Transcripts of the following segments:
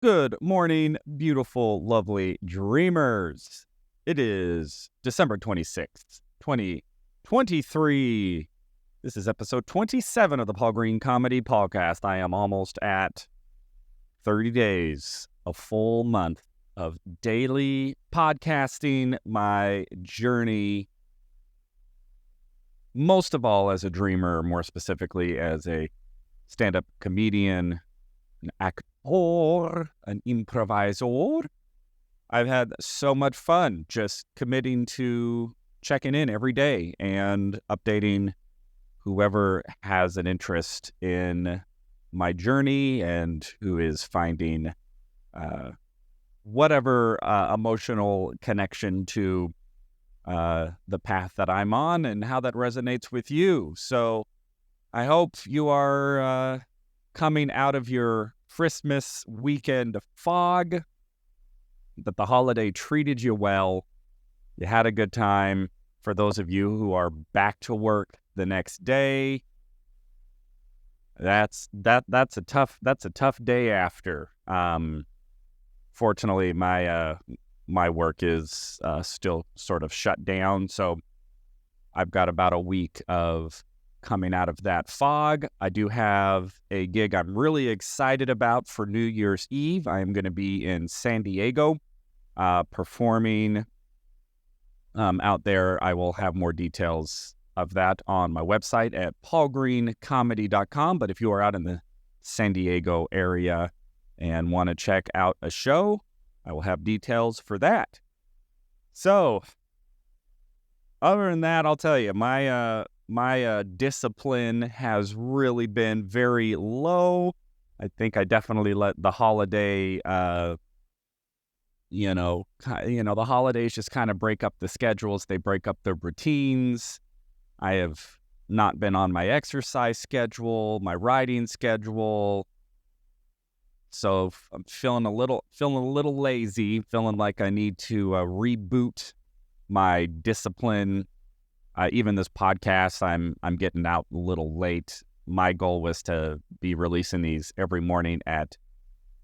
Good morning, beautiful, lovely dreamers. It is December 26th, 2023. This is episode 27 of the Paul Green Comedy PaulCast. I am almost at 30 days, a full month of daily podcasting, my journey, most of all as a dreamer, more specifically as a stand-up comedian, an actor, an improviser. I've had so much fun just committing to checking in every day and updating whoever has an interest in my journey and who is finding whatever emotional connection to the path that I'm on and how that resonates with you. So I hope you are coming out of your Christmas weekend fog, that the holiday treated you well, you had a good time. For those of you who are back to work the next day, that's a tough day after. Fortunately, my work is still sort of shut down, so I've got about a week of coming out of that fog. I do have a gig I'm really excited about for New Year's Eve. I am going to be in San Diego performing out there. I will have more details of that on my website at paulgreencomedy.com. But if you are out in the San Diego area and want to check out a show, I will have details for that. So, other than that, I'll tell you, my discipline has really been very low. I think I definitely let the holiday, the holidays just kind of break up the schedules. They break up the routines. I have not been on my exercise schedule, my writing schedule. So I'm feeling a little lazy, feeling like I need to reboot my discipline. Even this podcast, I'm getting out a little late. My goal was to be releasing these every morning at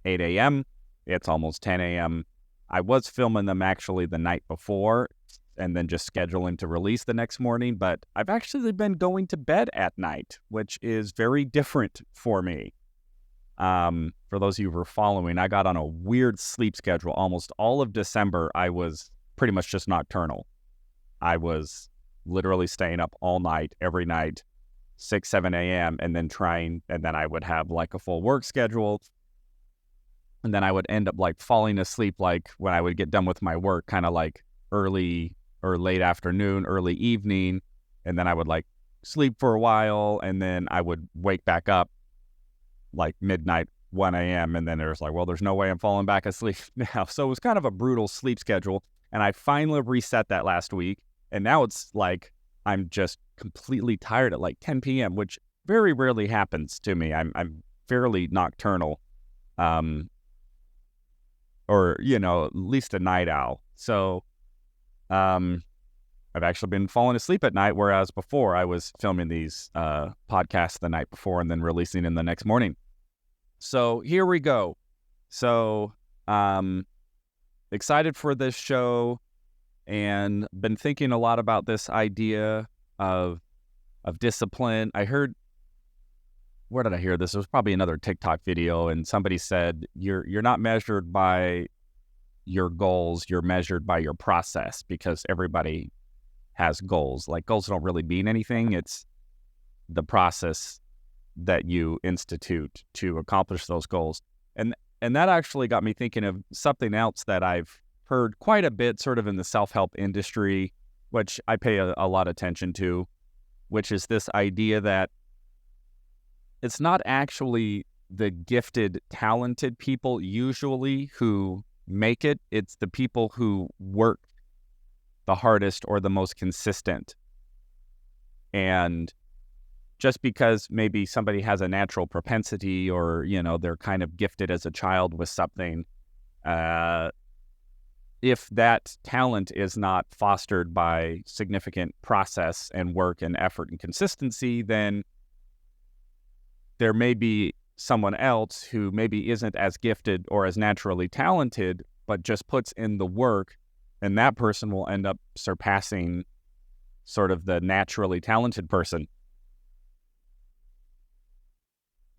8 a.m. It's almost 10 a.m. I was filming them actually the night before and then just scheduling to release the next morning, but I've actually been going to bed at night, which is very different for me. For those of you who are following, I got on a weird sleep schedule. Almost all of December, I was pretty much just nocturnal. I was literally staying up all night, every night, 6, 7 a.m., and then I would have like a full work schedule. And then I would end up like falling asleep, like when I would get done with my work, kind of like early or late afternoon, early evening. And then I would like sleep for a while, and then I would wake back up like midnight, 1 a.m. And then there's like, well, there's no way I'm falling back asleep now. So it was kind of a brutal sleep schedule. And I finally reset that last week. And now it's like I'm just completely tired at like 10 p.m., which very rarely happens to me. I'm fairly nocturnal, or, at least a night owl. So I've actually been falling asleep at night, whereas before I was filming these podcasts the night before and then releasing them the next morning. So here we go. So excited for this show. And been thinking a lot about this idea of discipline. I heard, where did I hear this? It was probably another TikTok video, and somebody said, you're not measured by your goals, you're measured by your process, because everybody has goals. Like, goals don't really mean anything. It's the process that you institute to accomplish those goals. And that actually got me thinking of something else that I've heard quite a bit sort of in the self-help industry, which I pay a lot of attention to, which is this idea that it's not actually the gifted, talented people usually who make it. It's the people who work the hardest or the most consistent. And just because maybe somebody has a natural propensity or, they're kind of gifted as a child with something, if that talent is not fostered by significant process and work and effort and consistency, then there may be someone else who maybe isn't as gifted or as naturally talented, but just puts in the work, and that person will end up surpassing sort of the naturally talented person.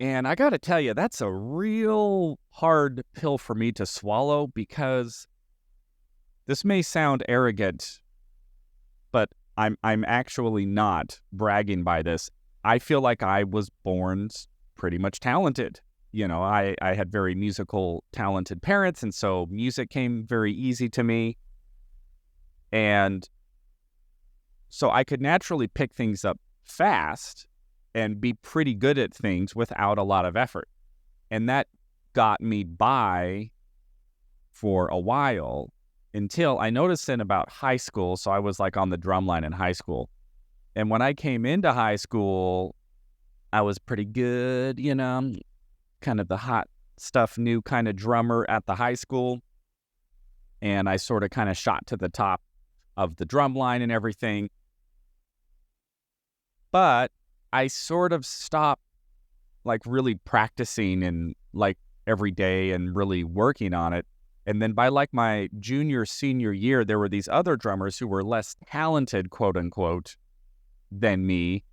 And I got to tell you, that's a real hard pill for me to swallow, because this may sound arrogant, but I'm actually not bragging by this. I feel like I was born pretty much talented. I had very musical, talented parents, and so music came very easy to me. And so I could naturally pick things up fast and be pretty good at things without a lot of effort. And that got me by for a while, until I noticed in about high school. So I was like on the drum line in high school. And when I came into high school, I was pretty good, kind of the hot stuff, new kind of drummer at the high school. And I sort of kind of shot to the top of the drum line and everything. But I sort of stopped like really practicing and like every day and really working on it. And then by like my junior, senior year, there were these other drummers who were less talented, quote unquote, than me,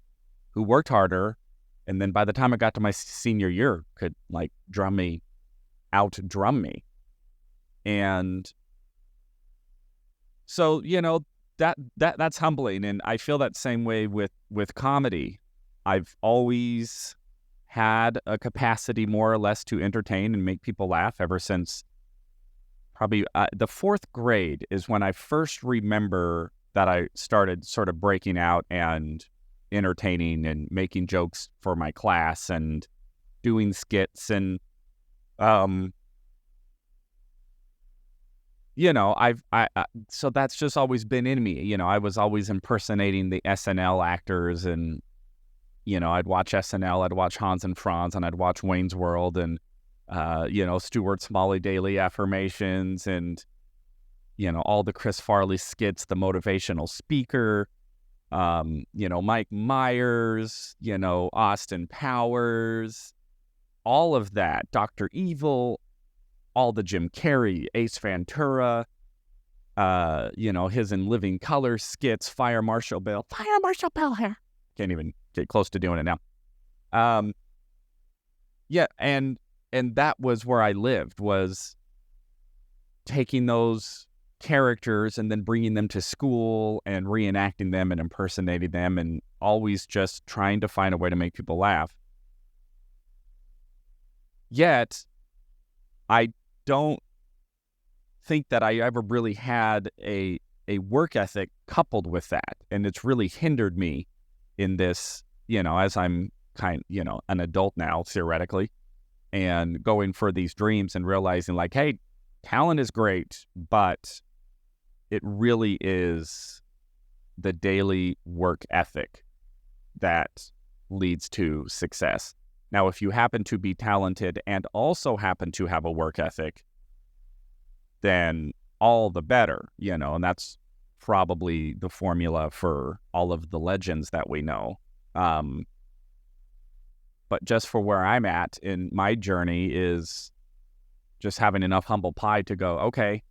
who worked harder. And then by the time I got to my senior year, could like drum me. And so, that's humbling. And I feel that same way with comedy. I've always had a capacity more or less to entertain and make people laugh ever since probably the fourth grade is when I first remember that I started sort of breaking out and entertaining and making jokes for my class and doing skits. And, so that's just always been in me. I was always impersonating the SNL actors, and, I'd watch SNL, I'd watch Hans and Franz, and I'd watch Wayne's World, and, Stuart Smalley Daily Affirmations, and, all the Chris Farley skits, the motivational speaker, Mike Myers, Austin Powers, all of that, Dr. Evil, all the Jim Carrey, Ace Ventura, his In Living Color skits, Fire Marshal Bill here. Can't even get close to doing it now. And that was where I lived, was taking those characters and then bringing them to school and reenacting them and impersonating them, and always just trying to find a way to make people laugh. Yet, I don't think that I ever really had a work ethic coupled with that. And it's really hindered me in this, as I'm an adult now, theoretically, and going for these dreams and realizing like, hey, talent is great, but it really is the daily work ethic that leads to success. Now, if you happen to be talented and also happen to have a work ethic, then all the better, and that's probably the formula for all of the legends that we know. But just for where I'm at in my journey is just having enough humble pie to go, okay,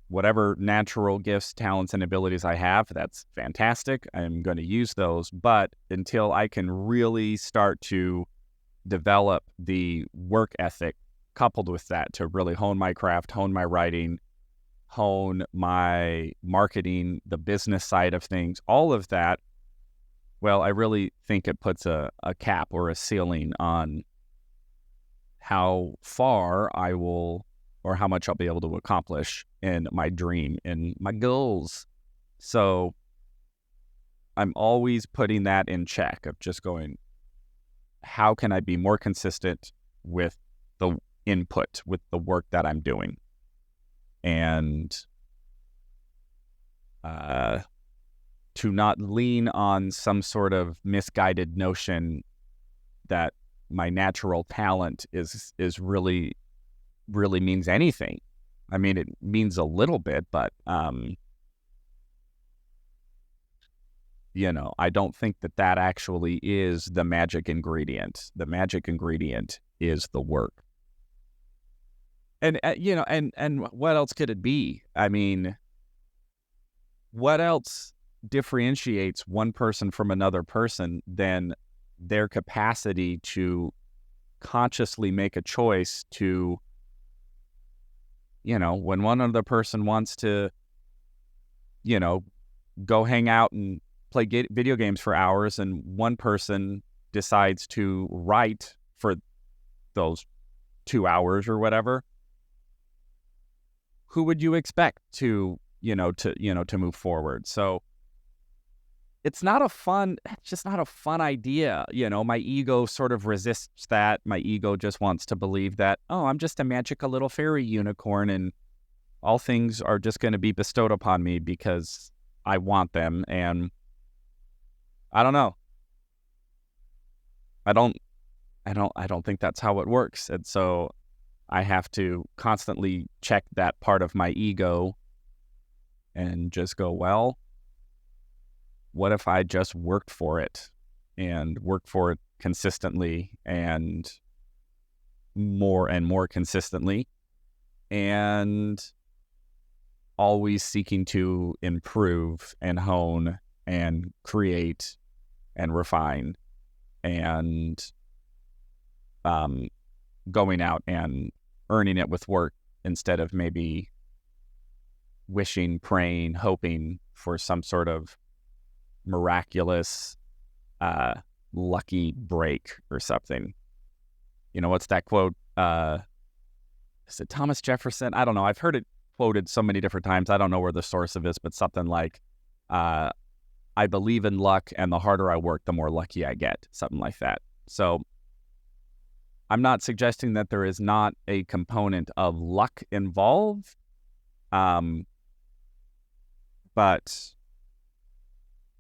whatever natural gifts, talents, and abilities I have, that's fantastic. I'm going to use those. But until I can really start to develop the work ethic coupled with that to really hone my craft, hone my writing, hone my marketing, the business side of things, all of that, well, I really think it puts a cap or a ceiling on how far I will, or how much I'll be able to accomplish in my dream and my goals. So I'm always putting that in check of just going, how can I be more consistent with the input, with the work that I'm doing? And to not lean on some sort of misguided notion that my natural talent is really means anything. I mean, it means a little bit, but I don't think that actually is the magic ingredient. The magic ingredient is the work. And, and what else could it be? I mean, what else differentiates one person from another person than their capacity to consciously make a choice to, when one other person wants to, go hang out and play video games for hours, and one person decides to write for those 2 hours or whatever, who would you expect to move forward? So it's just not a fun idea. My ego sort of resists that. My ego just wants to believe that, oh, I'm just a magical little fairy unicorn and all things are just going to be bestowed upon me because I want them. And I don't know. I don't think that's how it works. And so I have to constantly check that part of my ego and just go, well, what if I just worked for it and worked for it consistently and more consistently, and always seeking to improve and hone and create and refine and going out and earning it with work instead of maybe wishing, praying, hoping for some sort of miraculous lucky break or something. What's that quote? Is it Thomas Jefferson? I don't know. I've heard it quoted so many different times. I don't know where the source of it is, but something like, I believe in luck, and the harder I work, the more lucky I get. Something like that. So I'm not suggesting that there is not a component of luck involved, but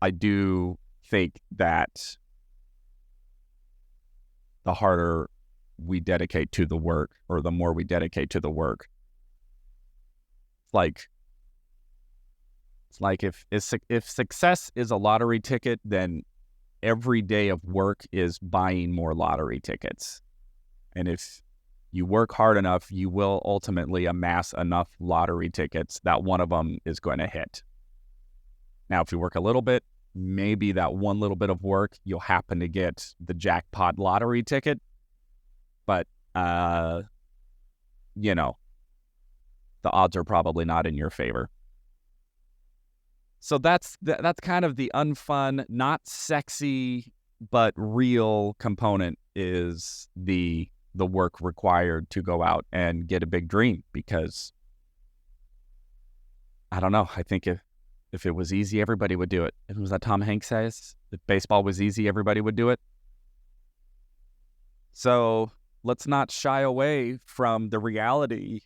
I do think that the harder we dedicate to the work, or the more we dedicate to the work, it's like if success is a lottery ticket, then every day of work is buying more lottery tickets. And if you work hard enough, you will ultimately amass enough lottery tickets that one of them is going to hit. Now, if you work a little bit, maybe that one little bit of work, you'll happen to get the jackpot lottery ticket. But, the odds are probably not in your favor. So that's kind of the unfun, not sexy, but real component is the work required to go out and get a big dream. Because, I don't know, I think if it was easy, everybody would do it. If it was that Tom Hanks says, if baseball was easy, everybody would do it. So let's not shy away from the reality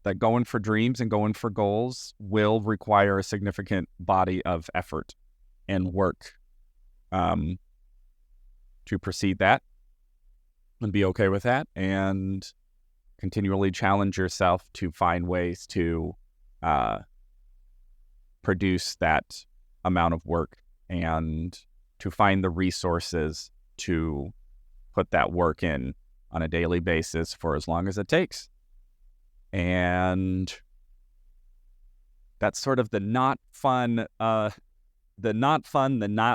that going for dreams and going for goals will require a significant body of effort and work to proceed that, and be okay with that, and continually challenge yourself to find ways to produce that amount of work and to find the resources to put that work in on a daily basis for as long as it takes. And that's sort of the not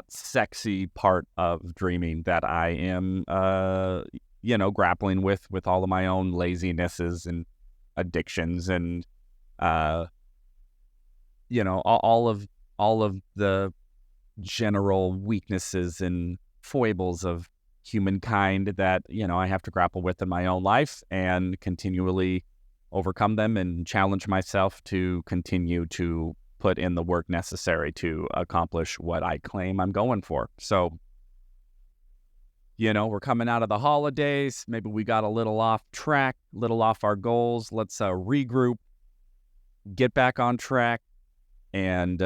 sexy part of dreaming that I am, grappling with all of my own lazinesses and addictions and, all of the general weaknesses and foibles of humankind that, I have to grapple with in my own life and continually overcome them and challenge myself to continue to put in the work necessary to accomplish what I claim I'm going for. So, we're coming out of the holidays. Maybe we got a little off track, little off our goals. Let's regroup, get back on track, and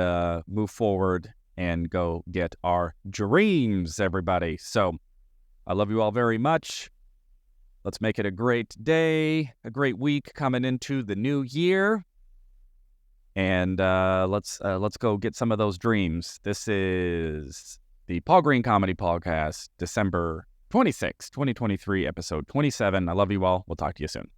move forward and go get our dreams, everybody. So I love you all very much. Let's make it a great day, a great week coming into the new year. And let's go get some of those dreams. This is the Paul Green Comedy PaulCast, December 26, 2023, episode 27. I love you all. We'll talk to you soon.